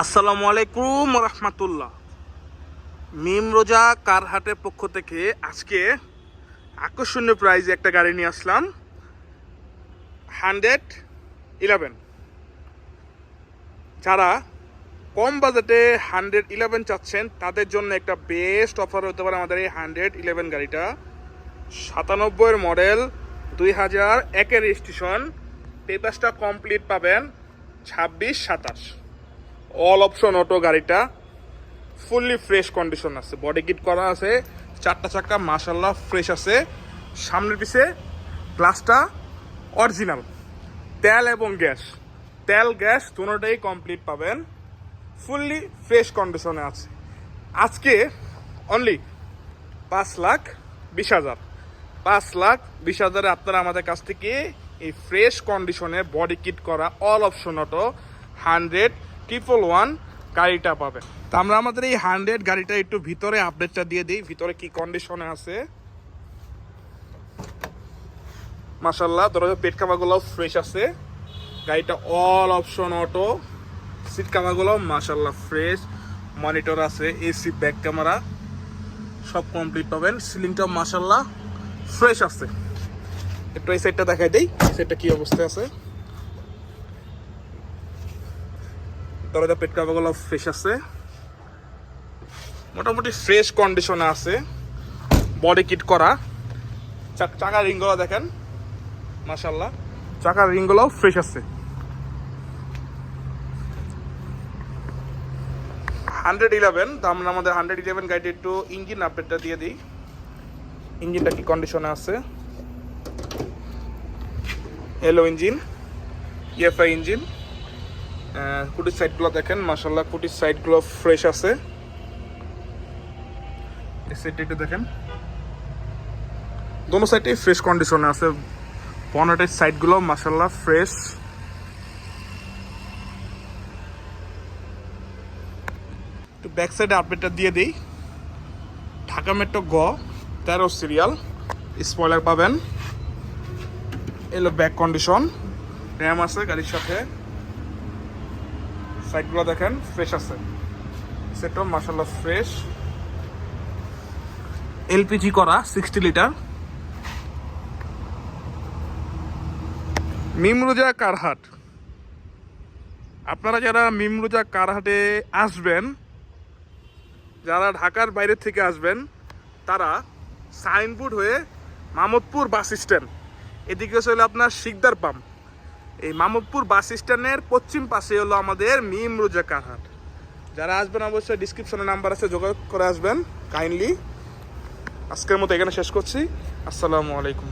আসসালামু আলাইকুম রহমতুল্লাহ। মিম রোজা কার হাটের পক্ষ থেকে আজকে আকর্ষণীয় প্রাইজে একটা গাড়ি নিয়ে আসলাম, 111। যারা কম বাজেটে 111 চাচ্ছেন তাদের জন্য একটা বেস্ট অফার হতে পারে আমাদের এই 111 গাড়িটা। 97 মডেল, 2001 রেজিস্ট্রেশন, পেপারসটা কমপ্লিট পাবেন 26-27। অল অপশন অটো গাড়িটা ফুললি ফ্রেশ কন্ডিশন আছে, বডি কিট করা আছে, চারটা চাকা মাশাল্লাহ ফ্রেশ আছে, সামনের পিছে গ্লাসটা অরিজিনাল, তেল এবং গ্যাস দুটোটাই কমপ্লিট পাবেন, ফুললি ফ্রেশ কন্ডিশনে আছে। আজকে অনলি 5,20,000, 5,20,000 আপনারা আমাদের কাছ থেকে এই ফ্রেশ কন্ডিশনে বডি কিট করা অল অপশন অটো 100-111 গাড়িটা পাবেন। তা আমরা আমাদের এই 100 গাড়িটা একটু ভিতরে আপডেটটা দিয়ে দিই, ভিতরে কি কন্ডিশনে আছে। মাশাল্লাহ দরজা পেট কাভারগুলো ফ্রেশ আছে, গাড়িটা অল অপশন অটো, সিট কাভারগুলো মাশাল্লাহ ফ্রেশ, মনিটর আছে, এসি, ব্যাক ক্যামেরা সব কমপ্লিট পাবেন, সিলিংটা মাশাল্লাহ ফ্রেশ আছে। একটু এই সাইডটা দেখাই দেই, সেটটা কি অবস্থায় আছে। দরজা পেট কাভারগুলো ফ্রেশ আছে, মোটামুটি ফ্রেশ কন্ডিশনে আছে, বডি কিট করা। চাকার রিংগুলো দেখেন মাশাল্লাহ, চাকার রিংগুলো ফ্রেশ আছে। 111, তো আমরা আমাদের 111 গাড়িতে একটু ইঞ্জিন আপডেটটা দিয়ে দিই। ইঞ্জিনটা কি কন্ডিশনে আছে। Hello engine, EFI engine. কুটির সাইডগুলো দেখেন মাশাল্লাহ, কুটির সাইডগুলো ফ্রেশ আছে। এই সাইডটা একটু দেখেন, দোনো সাইডেই ফ্রেশ কন্ডিশনে আছে, বনেটের সাইডগুলো মাশাল্লাহ ফ্রেশ। একটু ব্যাক সাইডে আপডেটটা দিয়ে দিই। ঢাকা মেট্রো গ 13 সিরিয়াল, স্পয়লার পাবেন। এলো ব্যাক কন্ডিশন, র্যাম আছে গাড়ির সাথে, সাইডগুলো দেখেন ফ্রেশ আছে, সেটাও মাশাল্লাহ ফ্রেশ। এলপিজি করা 60 লিটার। মিমরোজা কারহাট, আপনারা যারা মিমরোজা কারহাটে আসবেন, যারা ঢাকার বাইরে থেকে আসবেন, তারা সাইনবোর্ড হয়ে মামদপুর বাস স্ট্যান্ড, এদিকে হলো আপনার শিকদার পাম্প, এই মামদপুর বাস স্ট্যান্ডের পশ্চিম পাশে হলো আমাদের মিমরোজা কারহাট। যারা আসবেন অবশ্যই ডিসক্রিপশনে নাম্বার আছে, যোগাযোগ করে আসবেন কাইন্ডলি। আজকের মতো এখানে শেষ করছি। আসসালামু আলাইকুম।